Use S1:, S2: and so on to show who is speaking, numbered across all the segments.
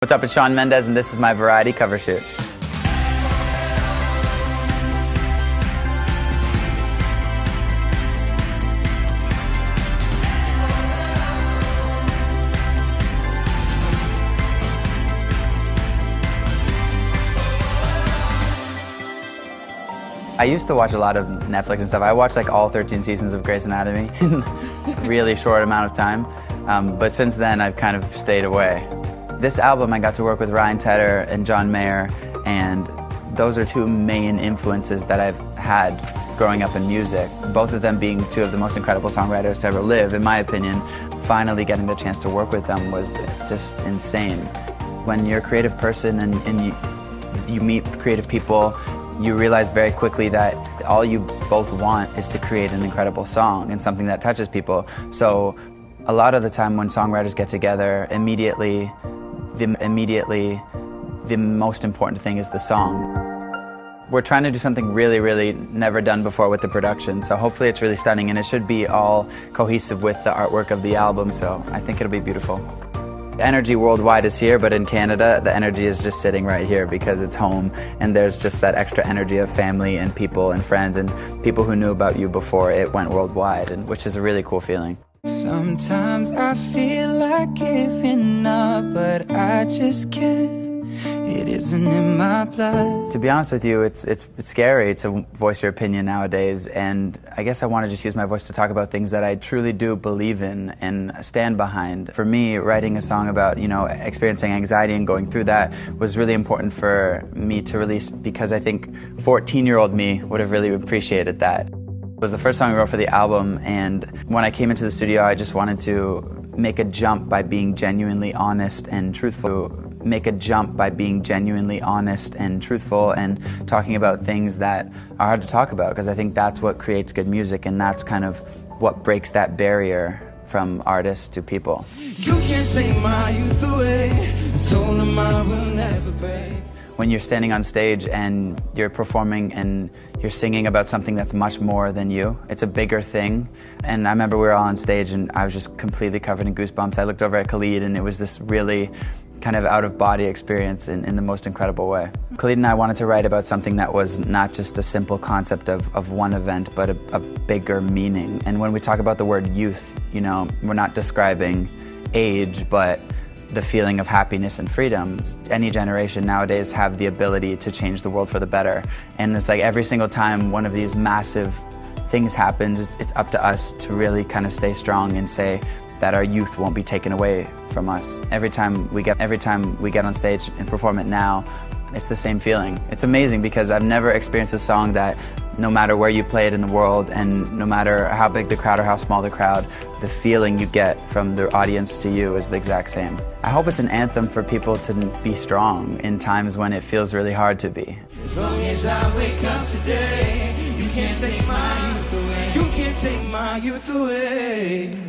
S1: What's up, it's Shawn Mendes, and this is my variety cover shoot. I used to watch a lot of Netflix and stuff. I watched like all 13 seasons of Grey's Anatomy in a really short amount of time. But since then, I've kind of stayed away. This album, I got to work with Ryan Tedder and John Mayer, and those are two main influences that I've had growing up in music. Both of them being two of the most incredible songwriters to ever live, in my opinion. Finally getting the chance to work with them was just insane. When you're a creative person and you meet creative people, you realize very quickly that all you both want is to create an incredible song and something that touches people. So a lot of the time when songwriters get together, immediately the most important thing is the song. We're trying to do something really never done before with the production, so hopefully it's really stunning, and it should be all cohesive with the artwork of the album, so I think it'll be beautiful. Energy worldwide is here, but in Canada, the energy is just sitting right here because it's home, and there's just that extra energy of family and people and friends and people who knew about you before it went worldwide, and which is a really cool feeling.
S2: Sometimes I feel like giving up, but I just can't. It isn't in my blood.
S1: To be honest with you, it's scary to voice your opinion nowadays, and I guess I want to just use my voice to talk about things that I truly do believe in and stand behind. For me, writing a song about, experiencing anxiety and going through that was really important for me to release, because I think 14-year-old me would have really appreciated that. It was the first song I wrote for the album, and when I came into the studio, I just wanted to make a jump by being genuinely honest and truthful. Make a jump by being genuinely honest and truthful and talking about things that are hard to talk about, because I think that's what creates good music, and that's kind of what breaks that barrier from artists to people.
S2: You can't take my youth away, the soul of mine will never break.
S1: When you're standing on stage and you're performing and you're singing about something that's much more than you, it's a bigger thing. And I remember we were all on stage and I was just completely covered in goosebumps. I looked over at Khalid and it was this really kind of out-of-body experience in the most incredible way. Khalid and I wanted to write about something that was not just a simple concept of one event, but a bigger meaning. And when we talk about the word youth, we're not describing age, but the feeling of happiness and freedom. Any generation nowadays have the ability to change the world for the better. And it's like every single time one of these massive things happens, it's up to us to really kind of stay strong and say that our youth won't be taken away from us. Every time we get on stage and perform it now, it's the same feeling. It's amazing because I've never experienced a song that no matter where you play it in the world and no matter how big the crowd or how small the crowd, the feeling you get from the audience to you is the exact same. I hope it's an anthem for people to be strong in times when it feels really hard to be.
S2: As long as I wake up today, you can't take my youth away. You can't take my youth away.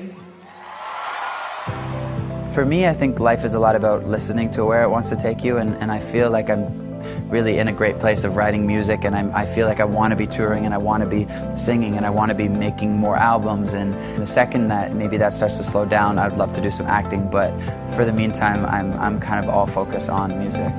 S1: For me, I think life is a lot about listening to where it wants to take you, and I feel like I'm really in a great place of writing music, and I feel like I want to be touring and I want to be singing and I want to be making more albums, and the second that maybe that starts to slow down, I'd love to do some acting, but for the meantime, I'm kind of all focused on music.